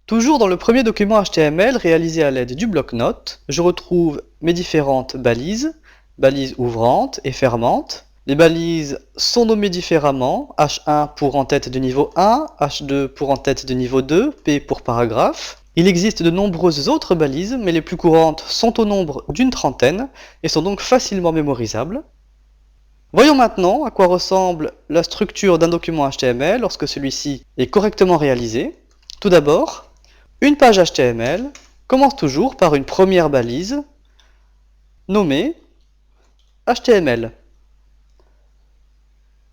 Toujours dans le premier document HTML réalisé à l'aide du bloc-notes, je retrouve mes différentes balises, balises ouvrantes et fermantes. Les balises sont nommées différemment, H1 pour en-tête de niveau 1, H2 pour en-tête de niveau 2, P pour paragraphe. Il existe de nombreuses autres balises, mais les plus courantes sont au nombre d'une trentaine et sont donc facilement mémorisables. Voyons maintenant à quoi ressemble la structure d'un document HTML lorsque celui-ci est correctement réalisé. Tout d'abord, une page HTML commence toujours par une première balise nommée HTML.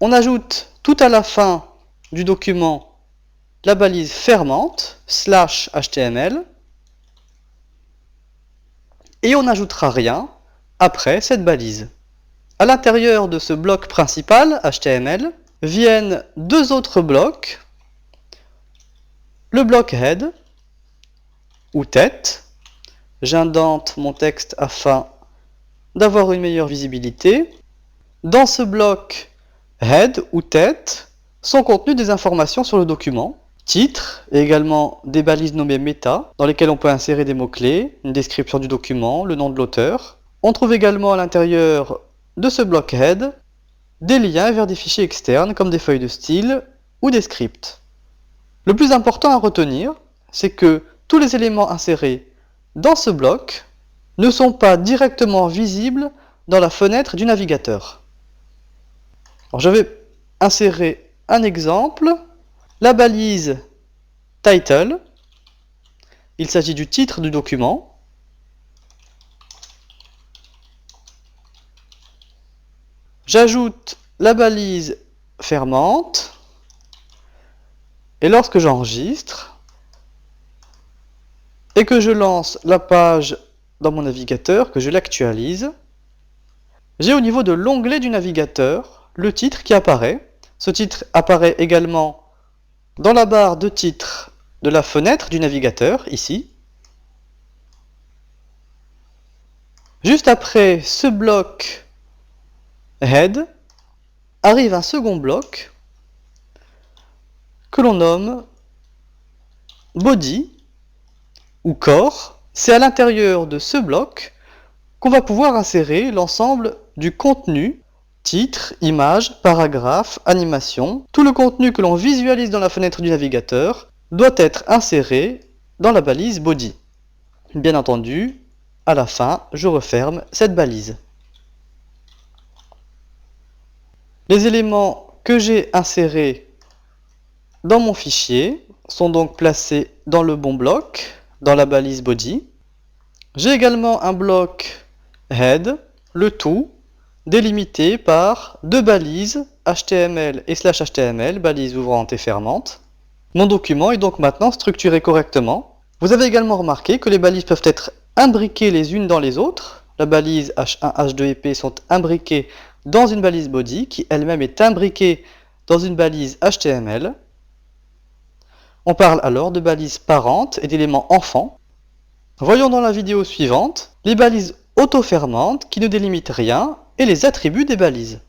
On ajoute tout à la fin du document la balise fermante /HTML et on n'ajoutera rien après cette balise. À l'intérieur de ce bloc principal HTML viennent deux autres blocs, le bloc head ou tête. J'indente mon texte afin d'avoir une meilleure visibilité. Dans ce bloc head ou tête sont contenues des informations sur le document, titre et également des balises nommées meta dans lesquelles on peut insérer des mots-clés, une description du document, le nom de l'auteur. On trouve également à l'intérieur de ce bloc head des liens vers des fichiers externes comme des feuilles de style ou des scripts. Le plus important à retenir, c'est que tous les éléments insérés dans ce bloc ne sont pas directement visibles dans la fenêtre du navigateur. Alors je vais insérer un exemple, la balise title, il s'agit du titre du document. J'ajoute la balise fermante et lorsque j'enregistre et que je lance la page dans mon navigateur, que je l'actualise, j'ai au niveau de l'onglet du navigateur le titre qui apparaît. Ce titre apparaît également dans la barre de titre de la fenêtre du navigateur, ici. Juste après ce bloc head, arrive un second bloc que l'on nomme body ou corps. C'est à l'intérieur de ce bloc qu'on va pouvoir insérer l'ensemble du contenu, titre, image, paragraphe, animation. Tout le contenu que l'on visualise dans la fenêtre du navigateur doit être inséré dans la balise body. Bien entendu, à la fin, je referme cette balise. Les éléments que j'ai insérés dans mon fichier sont donc placés dans le bon bloc, dans la balise body. J'ai également un bloc head, le tout délimité par deux balises HTML et /HTML, balises ouvrantes et fermantes. Mon document est donc maintenant structuré correctement. Vous avez également remarqué que les balises peuvent être imbriquées les unes dans les autres. La balise H1, H2 et P sont imbriquées dans une balise body qui elle-même est imbriquée dans une balise HTML. On parle alors de balises parentes et d'éléments enfants. Voyons dans la vidéo suivante les balises auto-fermantes qui ne délimitent rien et les attributs des balises.